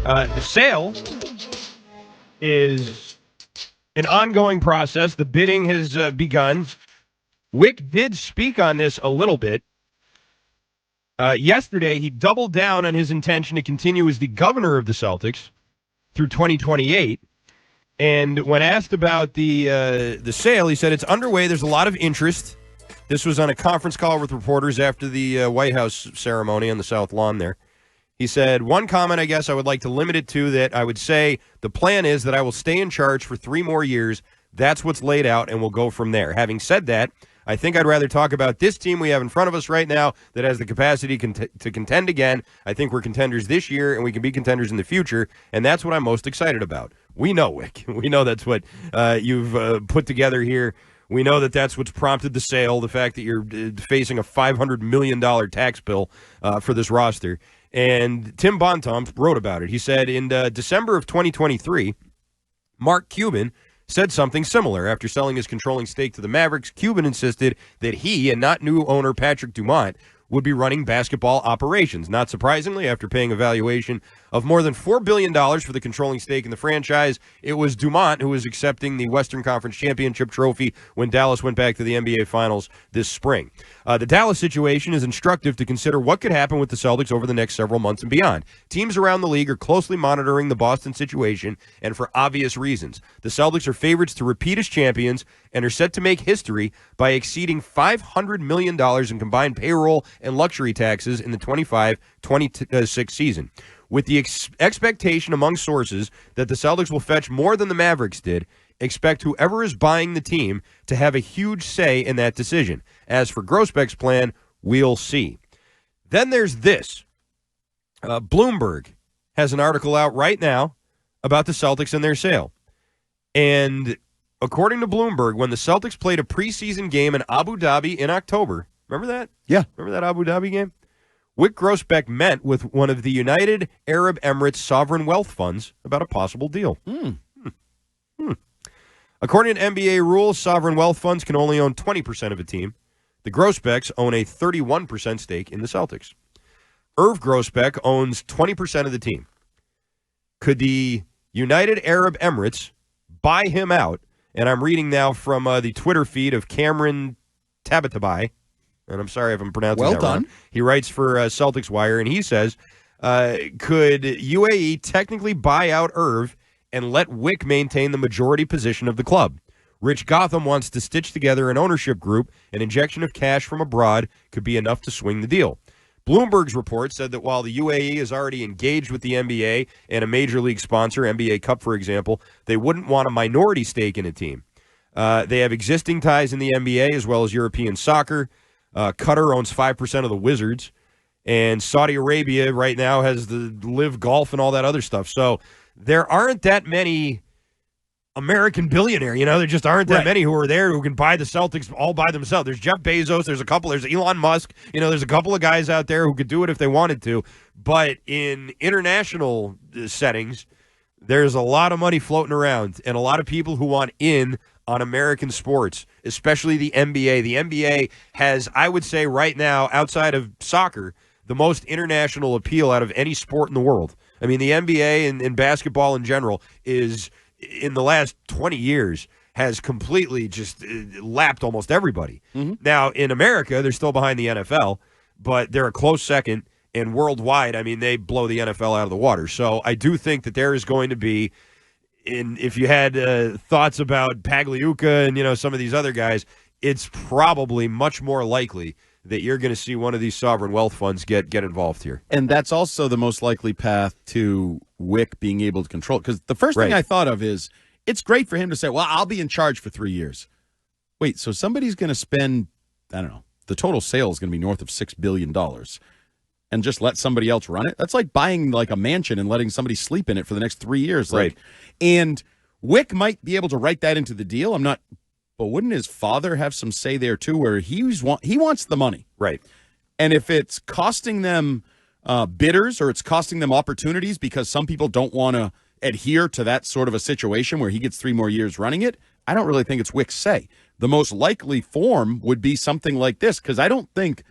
The sale is an ongoing process. The bidding has begun. Wick did speak on this a little bit. Yesterday, he doubled down on his intention to continue as the governor of the Celtics through 2028. And when asked about the sale, he said it's underway. There's a lot of interest. This was on a conference call with reporters after the White House ceremony on the South Lawn there. He said, one comment I guess I would like to limit it to that I would say the plan is that I will stay in charge for 3 more years. That's what's laid out, and we'll go from there. Having said that, I think I'd rather talk about this team we have in front of us right now that has the capacity to contend again. I think we're contenders this year, and we can be contenders in the future, and that's what I'm most excited about. We know, Wick. We know that's what you've put together here. We know that that's what's prompted the sale, the fact that you're facing a $500 million tax bill for this roster. And Tim Bontemps wrote about it. He said in December of 2023, Mark Cuban said something similar. After selling his controlling stake to the Mavericks, Cuban insisted that he, and not new owner Patrick Dumont, would be running basketball operations. Not surprisingly, after paying a valuation of more than $4 billion for the controlling stake in the franchise, it was Dumont who was accepting the Western Conference Championship trophy when Dallas went back to the NBA Finals this spring. The Dallas situation is instructive to consider what could happen with the Celtics over the next several months and beyond. Teams around the league are closely monitoring the Boston situation, and for obvious reasons. The Celtics are favorites to repeat as champions and are set to make history by exceeding $500 million in combined payroll and luxury taxes in the 25-26 season. With the expectation among sources that the Celtics will fetch more than the Mavericks did, expect whoever is buying the team to have a huge say in that decision. As for Grossbeck's plan, we'll see. Then there's this. Bloomberg has an article out right now about the Celtics and their sale. And according to Bloomberg, when the Celtics played a preseason game in Abu Dhabi in October, remember that? Yeah. Remember that Abu Dhabi game? Wick Grossbeck met with one of the United Arab Emirates sovereign wealth funds about a possible deal. According to NBA rules, sovereign wealth funds can only own 20% of a team. The Grossbecks own a 31% stake in the Celtics. Irv Grossbeck owns 20% of the team. Could the United Arab Emirates buy him out? And I'm reading now from the Twitter feed of Cameron Tabatabai. And I'm sorry if I'm pronouncing that wrong. He writes for Celtics Wire, and he says, could UAE technically buy out Irv and let Wick maintain the majority position of the club? Rich Gotham wants to stitch together an ownership group. An injection of cash from abroad could be enough to swing the deal. Bloomberg's report said that while the UAE is already engaged with the NBA and a major league sponsor, NBA Cup, for example, they wouldn't want a minority stake in a team. They have existing ties in the NBA as well as European soccer. Qatar owns 5% of the Wizards, and Saudi Arabia right now has the Live Golf and all that other stuff. So there aren't that many American billionaires. There just aren't that many who are there who can buy the Celtics all by themselves. There's Jeff Bezos. There's Elon Musk. There's a couple of guys out there who could do it if they wanted to. But in international settings, there's a lot of money floating around and a lot of people who want in on American sports, especially the NBA. The NBA has, I would say right now, outside of soccer, the most international appeal out of any sport in the world. I mean, the NBA and basketball in general is, in the last 20 years, has completely just lapped almost everybody. Now, in America, they're still behind the NFL, but they're a close second. And worldwide, I mean, they blow the NFL out of the water. So I do think that there is going to be, if you had thoughts about Pagliuca and, some of these other guys, it's probably much more likely that you're going to see one of these sovereign wealth funds get involved here. And that's also the most likely path to Wick being able to control it. Because the first thing I thought of is, it's great for him to say, well, I'll be in charge for 3 years. Wait, so somebody's going to spend, I don't know, the total sale is going to be north of $6 billion. And just let somebody else run it? That's like buying like a mansion and letting somebody sleep in it for the next 3 years. And Wick might be able to write that into the deal. But wouldn't his father have some say there too, where he wants the money? Right. And if it's costing them bidders or it's costing them opportunities because some people don't want to adhere to that sort of a situation where he gets 3 more years running it, I don't really think it's Wick's say. The most likely form would be something like this, because I don't think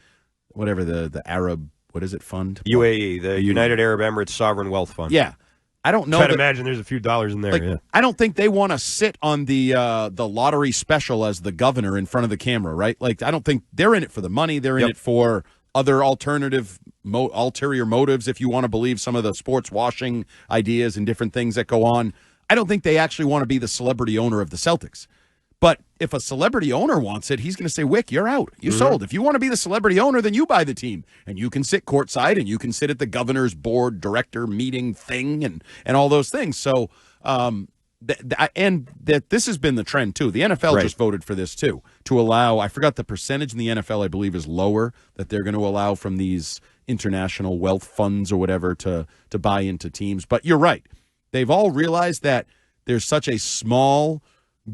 whatever the Arab, what is it, fund? UAE, the United Arab Emirates Sovereign Wealth Fund. Yeah. I don't know. I'd imagine there's a few dollars in there. Like, yeah. I don't think they want to sit on the lottery special as the governor in front of the camera, right? Like, I don't think they're in it for the money. They're in it for other ulterior motives, if you want to believe some of the sports washing ideas and different things that go on. I don't think they actually want to be the celebrity owner of the Celtics. But if a celebrity owner wants it, he's going to say, Wick, you're out. You sold. If you want to be the celebrity owner, then you buy the team. And you can sit courtside, and you can sit at the governor's board director meeting thing and all those things. So, this has been the trend, too. The NFL just voted for this, too, to allow, I forgot the percentage in the NFL, I believe, is lower, that they're going to allow from these international wealth funds or whatever to buy into teams. But you're right. They've all realized that there's such a small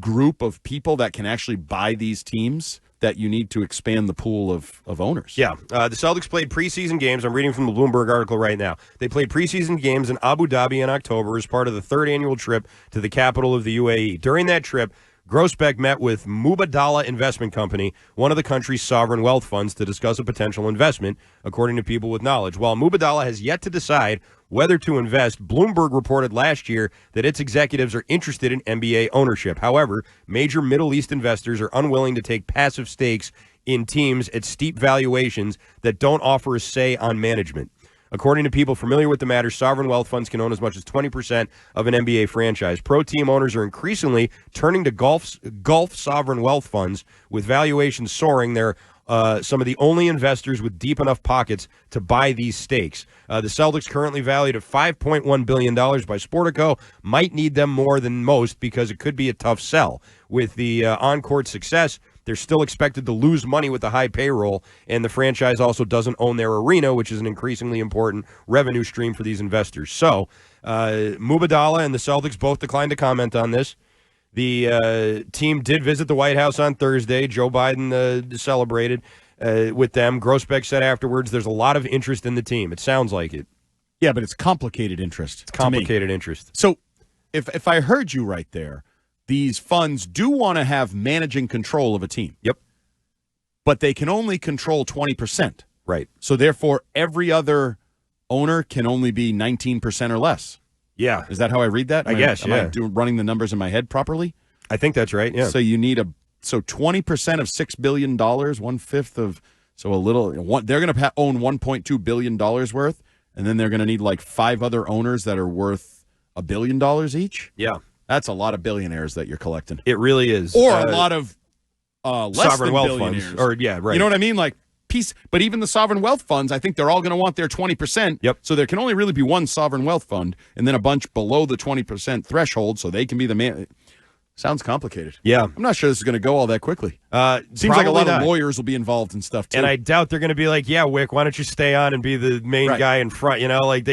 group of people that can actually buy these teams that you need to expand the pool of owners. Yeah. The Celtics played preseason games. I'm reading from the Bloomberg article right now. They played preseason games in Abu Dhabi in October as part of the third annual trip to the capital of the UAE. During that trip, Grossbeck met with Mubadala Investment Company, one of the country's sovereign wealth funds, to discuss a potential investment, according to people with knowledge. While Mubadala has yet to decide whether to invest, Bloomberg reported last year that its executives are interested in NBA ownership. However, major Middle East investors are unwilling to take passive stakes in teams at steep valuations that don't offer a say on management. According to people familiar with the matter, sovereign wealth funds can own as much as 20% of an NBA franchise. Pro team owners are increasingly turning to Gulf sovereign wealth funds, with valuations soaring. They're some of the only investors with deep enough pockets to buy these stakes. The Celtics, currently valued at $5.1 billion by Sportico, might need them more than most because it could be a tough sell. With the on-court success, they're still expected to lose money with the high payroll, and the franchise also doesn't own their arena, which is an increasingly important revenue stream for these investors. So, Mubadala and the Celtics both declined to comment on this. The team did visit the White House on Thursday. Joe Biden celebrated with them. Grossbeck said afterwards, there's a lot of interest in the team. It sounds like it. Yeah, but it's complicated interest. It's complicated interest. So if I heard you right there, these funds do want to have managing control of a team. Yep. But they can only control 20%. Right. So therefore, every other owner can only be 19% or less. Yeah. Is that how I read that? I guess, yeah. Am I running the numbers in my head properly? I think that's right, yeah. So you need 20% of $6 billion, 1/5 of, so a little, they're going to own $1.2 billion worth, and then they're going to need like 5 other owners that are worth $1 billion each? Yeah. That's a lot of billionaires that you're collecting. It really is. Or a lot of less sovereign than wealth billionaires. funds. Or, yeah, right. You know what I mean? Like, but even the sovereign wealth funds, I think they're all going to want their 20%. Yep. So there can only really be one sovereign wealth fund, and then a bunch below the 20% threshold, so they can be the man. Sounds complicated. Yeah. I'm not sure this is going to go all that quickly. Seems like a lot of lawyers will be involved and stuff, too. And I doubt they're going to be like, yeah, Wick, why don't you stay on and be the main guy in front? You know, like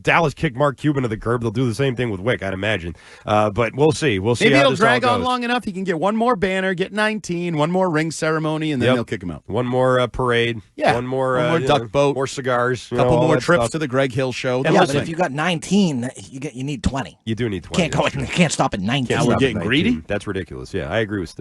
Dallas kicked Mark Cuban to the curb. They'll do the same thing with Wick, I'd imagine. But we'll see. We'll see. Maybe how it'll this drag all on goes. long enough. He can get one more banner, get 19, one more ring ceremony, and then they'll kick him out. One more parade. Yeah. One more duck boat. More cigars. A couple more trips stuff. to the Greg Hill show. Yeah, but if you got 19, you need 20. You do need 20. Can't stop at 19. Now we're getting greedy? That's ridiculous. Yeah, I agree with Steph.